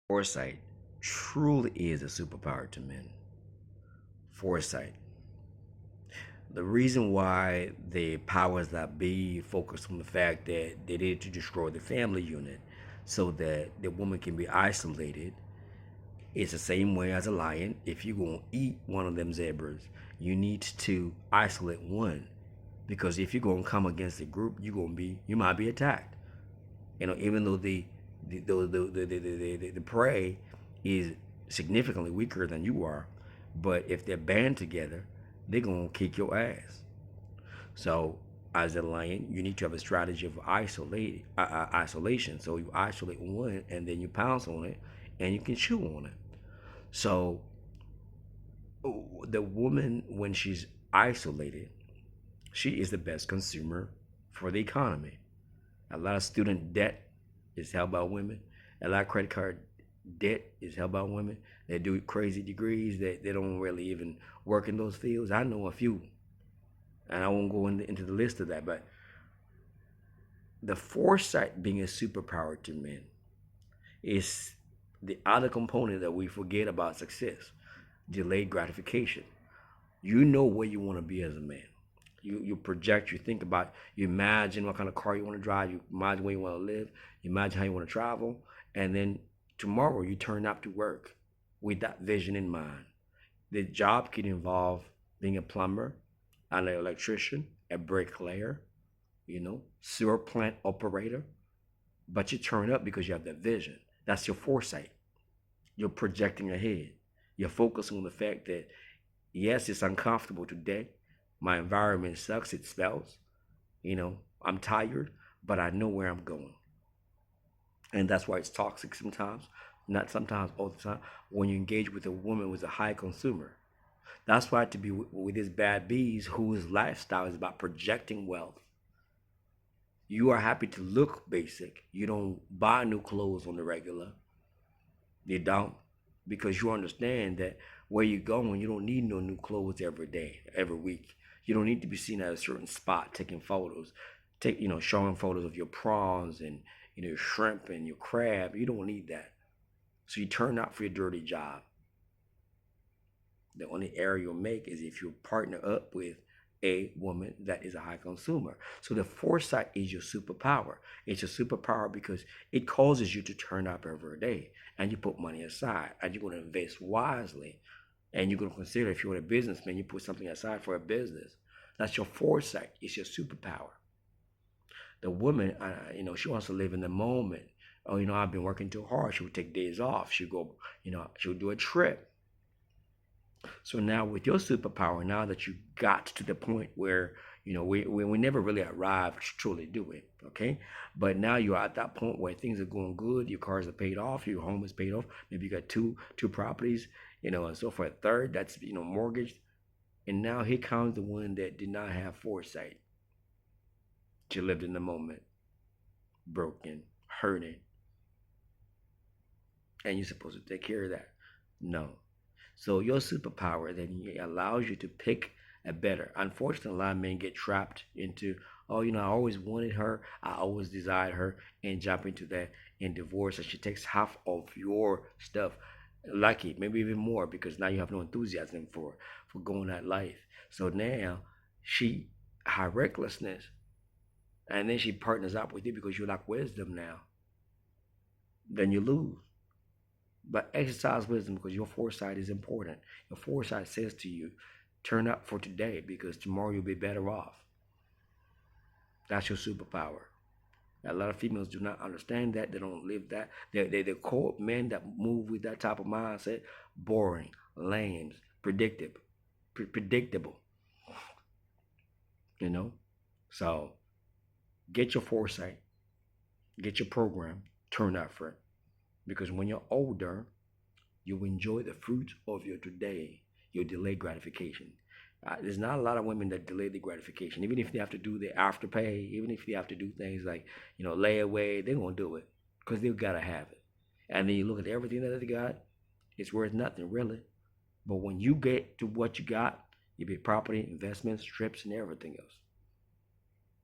Foresight truly is a superpower to men. Foresight. The reason why the powers that be focus on the fact that they need to destroy the family unit so that the woman can be isolated is the same way as a lion. If you're going to eat one of them zebras, you need to isolate one, because if you're going to come against the group, you might be attacked. Even though the prey is significantly weaker than you are, but if they're band together, they're gonna kick your ass. So, as a lion, you need to have a strategy of isolation. So you isolate one, and then you pounce on it, and you can chew on it. So, the woman, when she's isolated, she is the best consumer for the economy. A lot of student debt is held by women. A lot of credit card debt is held by women. They do crazy degrees that they don't really even work in those fields. I know a few, and I won't go into the list of that, but the foresight being a superpower to men is the other component that we forget about success: delayed gratification. You know where you want to be as a man. You project, you think about, you imagine what kind of car you want to drive, you imagine where you want to live, you imagine how you want to travel, and then tomorrow you turn up to work with that vision in mind. The job can involve being a plumber, an electrician, a bricklayer, sewer plant operator, but you turn up because you have that vision. That's your foresight. You're projecting ahead. You're focusing on the fact that, yes, it's uncomfortable today. My environment sucks, it smells. I'm tired, but I know where I'm going. And that's why it's toxic sometimes, not sometimes, all the time, when you engage with a woman who's a high consumer. That's why to be with these bad bees whose lifestyle is about projecting wealth. You are happy to look basic. You don't buy new clothes on the regular. You don't, because you understand that where you're going, you don't need no new clothes every day, every week. You don't need to be seen at a certain spot taking photos, showing photos of your prawns and your shrimp and your crab. You don't need that. So you turn out for your dirty job. The only error you'll make is if you partner up with a woman that is a high consumer. So the foresight is your superpower. It's a superpower because it causes you to turn up every day, and you put money aside, and you're going to invest wisely, and you're going to consider, if you're a businessman, you put something aside for a business. That's your foresight. It's your superpower. The woman, she wants to live in the moment. Oh, I've been working too hard. She would take days off. She'll go, she'll do a trip. So now with your superpower, now that you got to the point where, we never really arrived to truly do it, okay? But now you're at that point where things are going good, your cars are paid off, your home is paid off, maybe you got two properties, and so for a third, that's, mortgaged. And now here comes the one that did not have foresight. She lived in the moment, broken, hurting, and you're supposed to take care of that. No. So your superpower then allows you to pick a better. Unfortunately, a lot of men get trapped into, oh, I always wanted her, I always desired her, and jump into that in divorce, and she takes half of your stuff, lucky, maybe even more, because now you have no enthusiasm for going that life. So now she her recklessness, and then she partners up with you because you lack wisdom now. Then you lose. But exercise wisdom, because your foresight is important. Your foresight says to you, turn up for today because tomorrow you'll be better off. That's your superpower. A lot of females do not understand that. They don't live that. They call men that move with that type of mindset boring, lame, predictable. You know? So get your foresight, get your program, turn up for it. Because when you're older, you enjoy the fruits of your today, your delayed gratification. There's not a lot of women that delay the gratification, even if they have to do the afterpay, even if they have to do things like, layaway, they're gonna do it because they've got to have it. And then you look at everything that they got, it's worth nothing really. But when you get to what you got, you get property, investments, trips, and everything else.